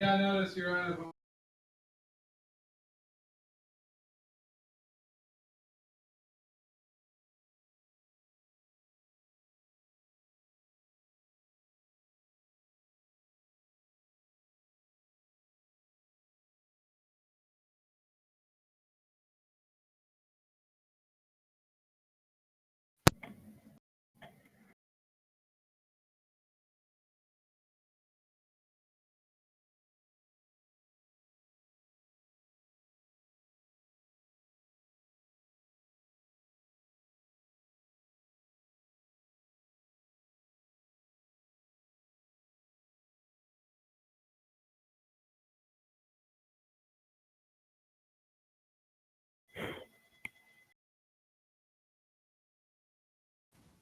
Yeah, I noticed you're on a.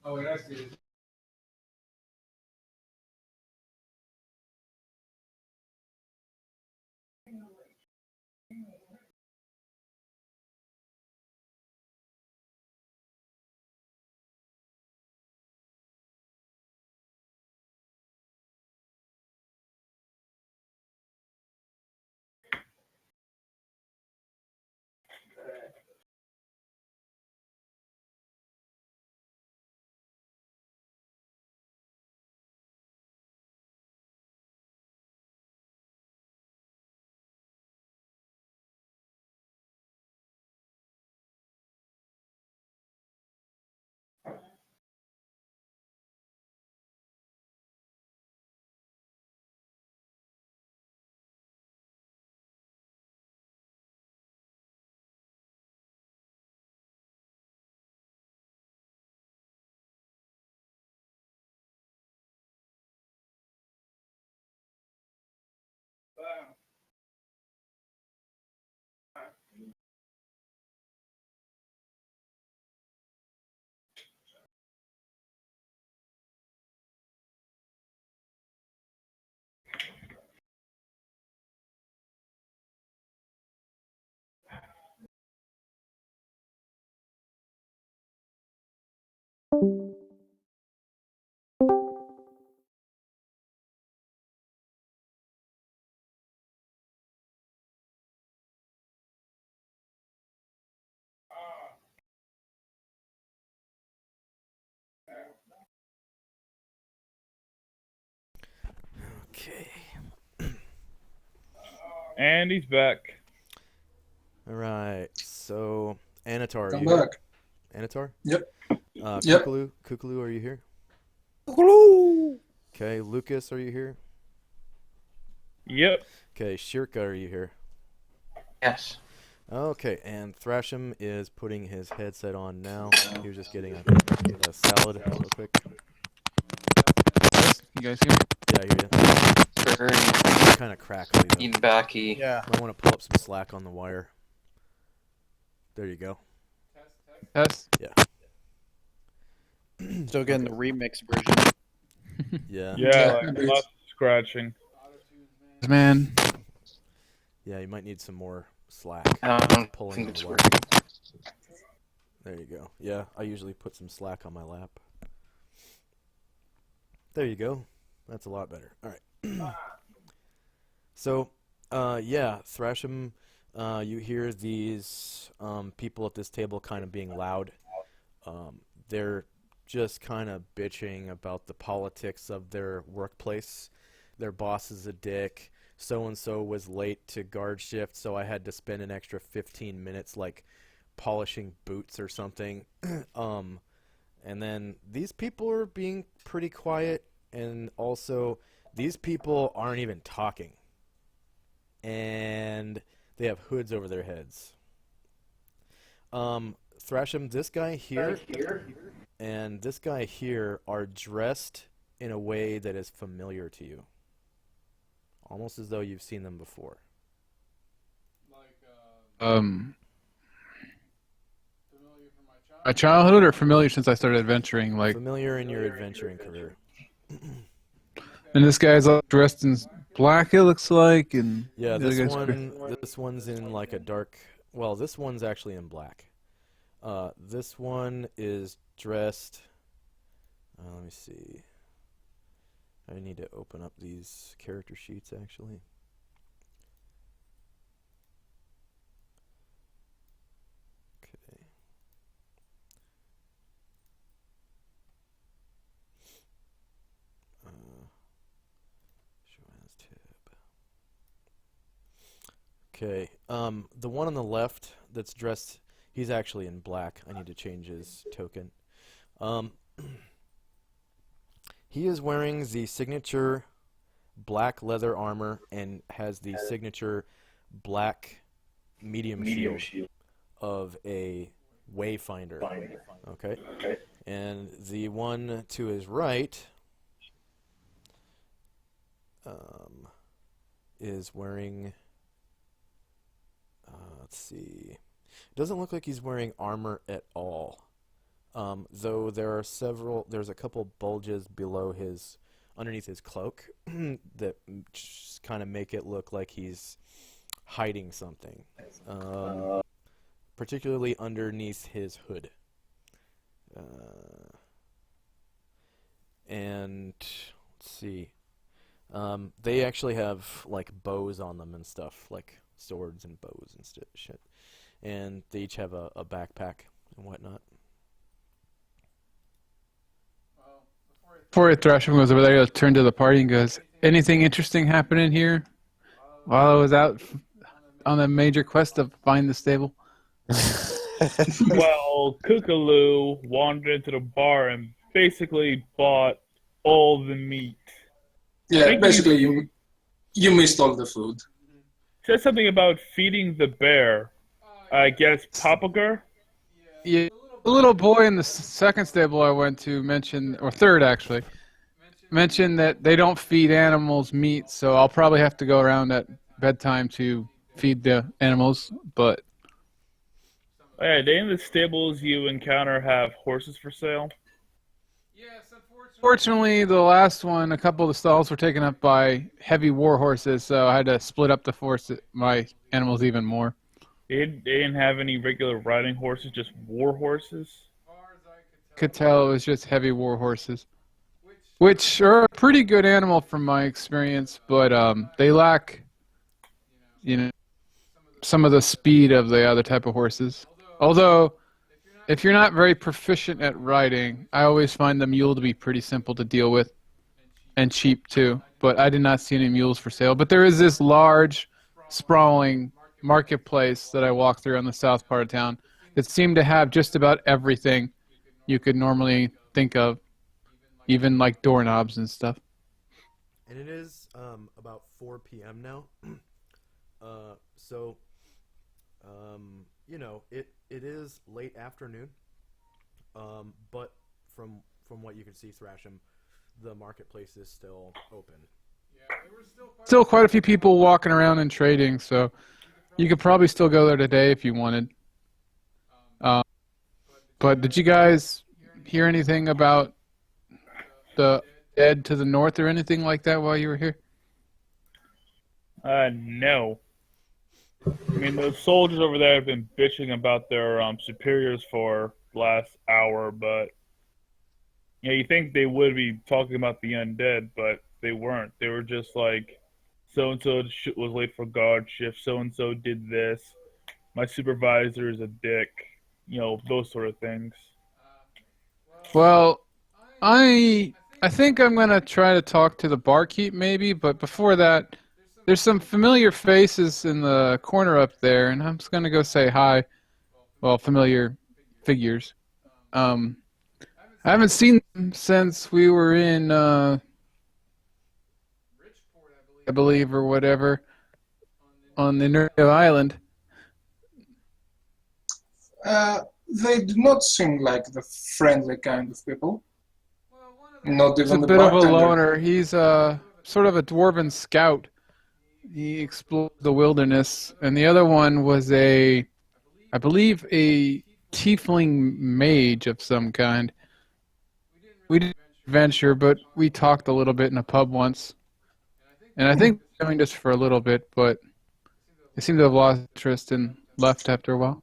Oh, wait, I see it. Okay. And he's back. All right. So, Anatar, are I'm you here? back. Anatar? Yep. Yep. Kukulu? Kukulu, are you here? Hello. Okay. Lucas, are you here? Yep. Okay. Shirka, are you here? Yes. Okay. And Thrasham is putting his headset on now. He was just getting a salad real quick. You guys hear me? Yeah, I hear you. Very Kind of crackly, though. feedbacky. Yeah. Might want to pull up some slack on the wire. There you go. Test. Yeah. Still getting the remix version. Yeah. Yeah, Yeah. like lots of scratching. Man. Yeah, you might need some more slack. I don't Pulling think on it's the wire. working. There you go. Yeah, I usually put some slack on my lap. There you go. That's a lot better. All right. So, yeah, Thrasham, you hear these people at this table kind of being loud. They're just kind of bitching about the politics of their workplace. Their boss is a dick. So-and-so was late to guard shift, so I had to spend an extra 15 minutes, like, polishing boots or something. And then these people are being pretty quiet, and also these people aren't even talking. And they have hoods over their heads. Thrasham, this guy here and this guy here are dressed in a way that is familiar to you. Almost as though you've seen them before. My childhood or familiar since I started adventuring, like. Familiar in your adventuring career. And this guy's all dressed in black, it looks like, and Yeah, the other this one's in like a dark. Well, this one's actually in black. This one is dressed. Let me see. I need to open up these character sheets actually. Okay. The one on the left that's dressed, he's actually in black. I need to change his token. He is wearing the signature black leather armor and has the signature black medium shield of a wayfinder. Okay. And the one to his right is wearing, let's see, doesn't look like he's wearing armor at all. Though there's a couple bulges below underneath his cloak that just kind of make it look like he's hiding something, particularly underneath his hood. And let's see, they actually have like bows on them and stuff, like swords and bows and shit. And they each have a backpack and whatnot. Before Thrasham goes over there, he'll turn to the party and goes, "Anything interesting happening here while I was out on a major quest to find the stable?" Well, Kookaloo wandered into the bar and basically bought all the meat. Yeah, Thank basically you missed all the food. Said something about feeding the bear. I guess Papagar? Yeah, the little boy in the second stable I went to mentioned, or third actually, mentioned that they don't feed animals meat, so I'll probably have to go around at bedtime to feed the animals, but... Hey, they in the stables you encounter have horses for sale? Yes, unfortunately. Fortunately, the last one, a couple of the stalls were taken up by heavy war horses, so I had to split up my animals even more. They didn't have any regular riding horses, just war horses? As far as I Could tell it was just heavy war horses, which are a pretty good animal from my experience, but they lack, some of the speed of the other type of horses. Although, if you're not very proficient at riding, I always find the mule to be pretty simple to deal with, and cheap too. But I did not see any mules for sale. But there is this large, sprawling marketplace that I walked through on the south part of town that seemed to have just about everything you could normally think of, even like doorknobs and stuff. And it is about 4 p.m. now. So, it is late afternoon. But from what you can see, Thrasham, the marketplace is still open. Yeah, there were Still quite a few people walking around and trading, so you could probably still go there today if you wanted. But did you guys hear anything about the dead to the north or anything like that while you were here? No. I mean, those soldiers over there have been bitching about their superiors for the last hour, but you think they would be talking about the undead, but they weren't. They were just like, so-and-so was late for guard shift, so-and-so did this, my supervisor is a dick, those sort of things. Well, I think I'm going to try to talk to the barkeep maybe, but before that, there's some familiar faces in the corner up there, and I'm just going to go say hi. Well, familiar figures. I haven't seen them since we were in, I believe, or whatever, on the Nereo Island. They do not seem like the friendly kind of people. Not He's a even the bit of a bartender. loner. He's sort of a dwarven scout. He explored the wilderness, and the other one was I believe, a tiefling mage of some kind. We didn't venture, but we talked a little bit in a pub once. And I think they joined us for a little bit, but they seem to have lost interest and left after a while.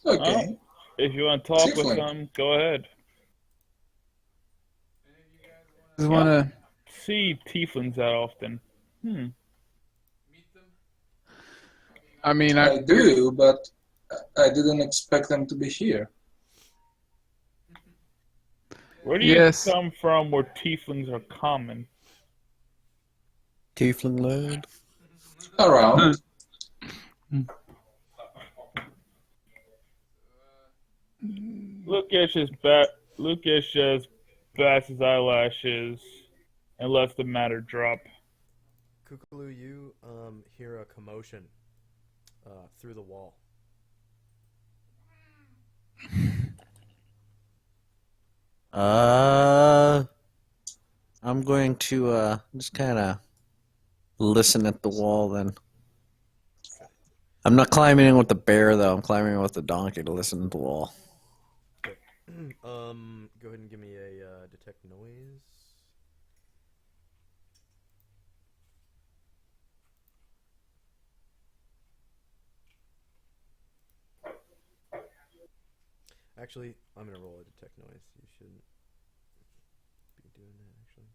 Okay. If you want to talk with Tiefling. them, go ahead. Just want to... See tieflings that often. I mean, I do, but I didn't expect them to be here. Where do you Yes. come from where tieflings are common? Tiefling lad. Around. Lucas just bats his eyelashes and lets the matter drop. Kukulu, you hear a commotion through the wall. I'm going to just kind of listen at the wall then. I'm not climbing in with the bear though. I'm climbing in with the donkey to listen to the wall. Okay. Go ahead and give me a detect noise. Actually, I'm gonna roll a detect noise. You shouldn't be doing that, actually.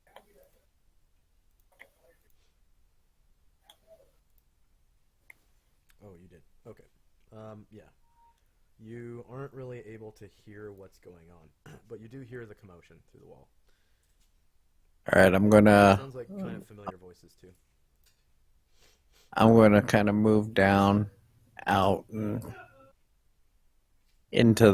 Oh, you did. Okay. Yeah. You aren't really able to hear what's going on, but you do hear the commotion through the wall. All right, I'm gonna. Sounds like kind of familiar voices too. I'm gonna kind of move down, out, and into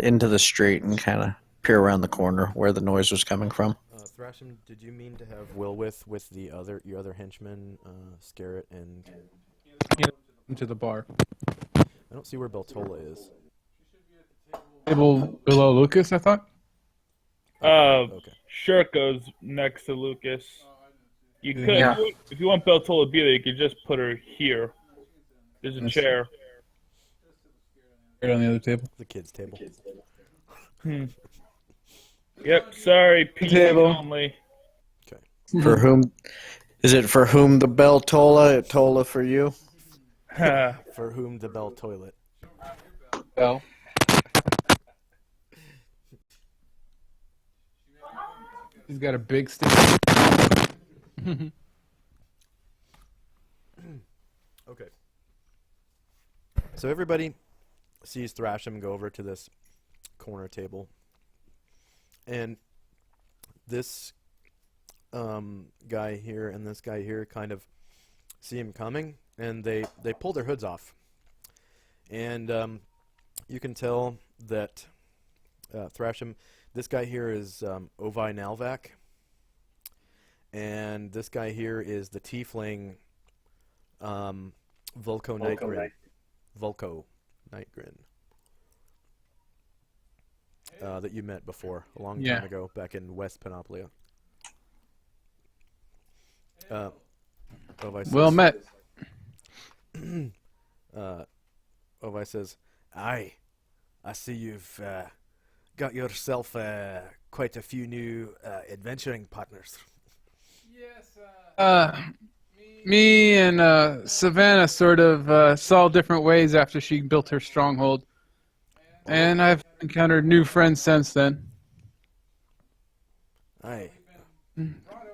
into the street and kind of peer around the corner where the noise was coming from. Thrasham, did you mean to have Will with your other henchmen, Scarret and? Into the bar. I don't see where Beltola is. Table below Lucas, I thought. Okay. Shirko's next to Lucas. You could, Yeah. if you want Beltola to be there, you could just put her here. There's a Yes. chair. Right on the other table. The kids' table. Yep, sorry, PC Table. only. For whom? Is it for whom the bell tolla? Tolla for you? For whom the bell toilet? Bell. He's got a big stick. Okay. So everybody sees Thrasham go over to this corner table, and this guy here and this guy here kind of see him coming, and they pull their hoods off, and you can tell that Thrasham, this guy here is Ovi Nalvac, and this guy here is the tiefling Vulko Nightgrin. Vulko Nightgrin. That you met before, a long time ago, back in West Panoplia. Ovi says, Well met. Ovi says, "Aye, I see you've got yourself quite a few new adventuring partners." Yes, Me and Savannah sort of saw different ways after she built her stronghold. And I've encountered new friends since then. Aye.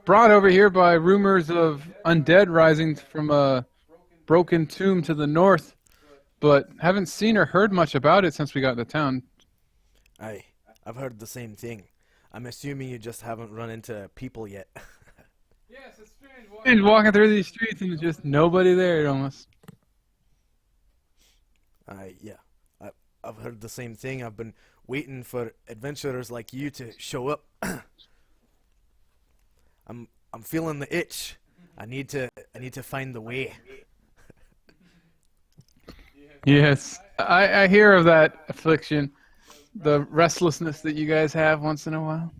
Brought over here by rumors of undead rising from a broken tomb to the north, but haven't seen or heard much about it since we got to town. Aye. I've heard the same thing. I'm assuming you just haven't run into people yet. yes, it's strange. And walking through these streets and there's just nobody there almost. Aye, yeah. I've heard the same thing. I've been waiting for adventurers like you to show up. I'm feeling the itch. I need to find the way. Yes, I hear of that affliction, the restlessness that you guys have once in a while.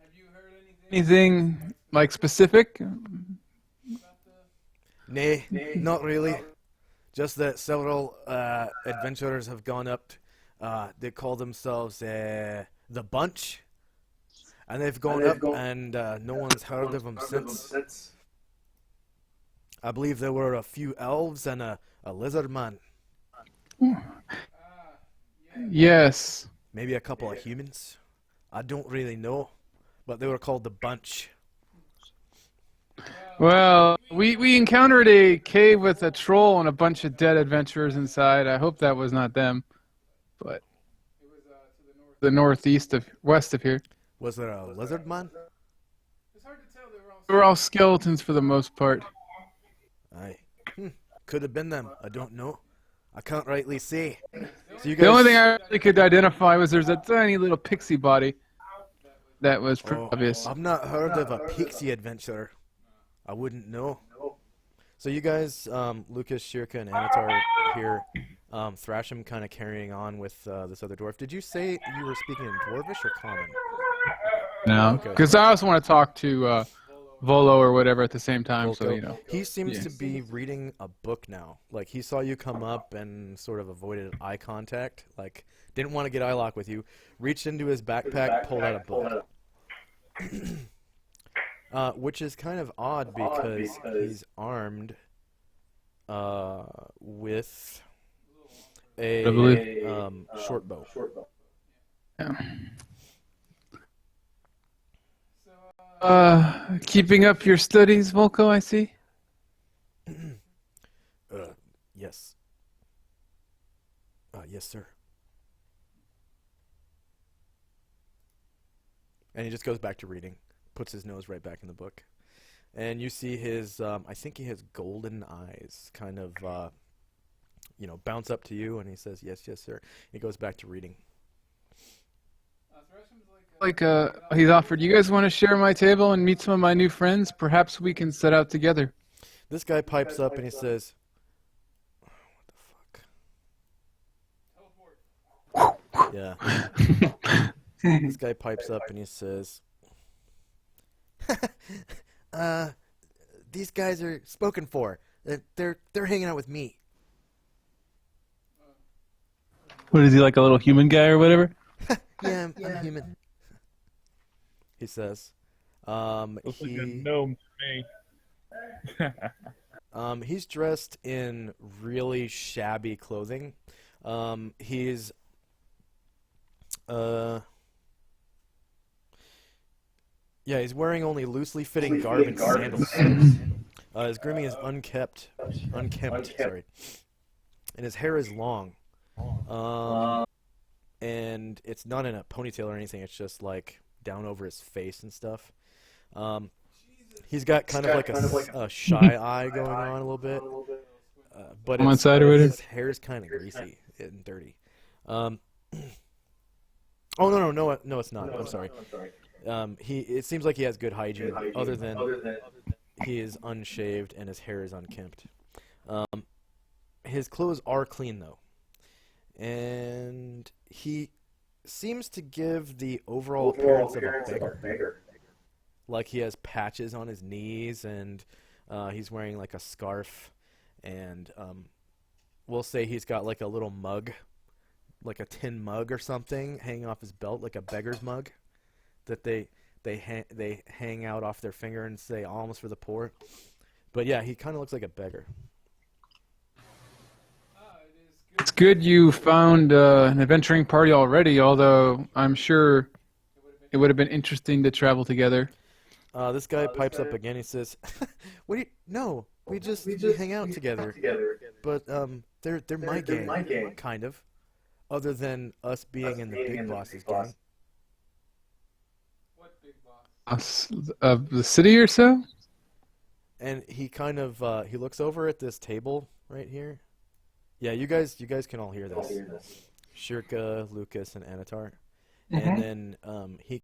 Have you heard anything? Anything like specific? Nay, not really. Just that several adventurers have gone up. They call themselves the Bunch, and they've gone up, and no one's heard of them since. I believe there were a few elves and a lizard man. Yes. Maybe a couple of humans. I don't really know, but they were called the Bunch. Well, we encountered a cave with a troll and a bunch of dead adventurers inside. I hope that was not them, but It was to the north. the west of here. Was there a lizard man? We're all skeletons for the most part. Aye. Could have been them. I don't know. I can't rightly say. So you The only thing guys. I really could identify was there's a tiny little pixie body. That was pretty Oh, obvious. I've not heard of a pixie adventurer. I wouldn't know. So you guys, Lucas, Shirka, and Anatar here, Thrasham kind of carrying on with this other dwarf. Did you say you were speaking in Dwarvish or Common? No, Okay. because I also want to talk to Volo or whatever at the same time. So Volko. you know. He seems Yeah. to be reading a book now. Like he saw you come up and sort of avoided eye contact. Like didn't want to get eye lock with you. Reached into his backpack, pulled out a book. Which is kind of odd because he's armed with a short bow. Keeping up your studies, Volko, I see. Yes. Yes, sir. And he just goes back to reading, puts his nose right back in the book. And you see his, I think he has golden eyes, kind of, bounce up to you, and he says, yes, yes, sir. He goes back to reading. He's offered, you guys want to share my table and meet some of my new friends? Perhaps we can set out together. This guy pipes up and he says, what the fuck? Yeah. This guy pipes up and he says, these guys are spoken for. They're hanging out with me. What is he, like a little human guy or whatever? Yeah, I'm human. He says. Looks like a gnome to me. He's dressed in really shabby clothing. He's he's wearing only loosely fitting garb and sandals. His grooming is unkempt, sorry, and his hair is long. And it's not in a ponytail or anything. It's just like down over his face and stuff. He's got kind of like a shy eye going on a little bit. But On one side or whatever? his hair is kind of greasy and dirty. Oh no, it's not. I'm sorry. It seems like he has good hygiene, other than he is unshaved and his hair is unkempt. His clothes are clean though, and he seems to give the overall appearance of a beggar. Like he has patches on his knees, and he's wearing like a scarf, and we'll say he's got like a little mug, like a tin mug or something, hanging off his belt, like a beggar's mug, that they hang out off their finger and say alms for the poor. But yeah, he kind of looks like a beggar. It's good you found an adventuring party already, although I'm sure it would have been interesting to travel together. This guy pipes up again. He says, "What do you? No, we hang out together. But they're my gang, kind of. Other than us being in the big boss's gang." What big boss? Of the city or so? And he kind of he looks over at this table right here. Yeah, you guys can all hear this. Shirka, Lucas, and Anatar. And then he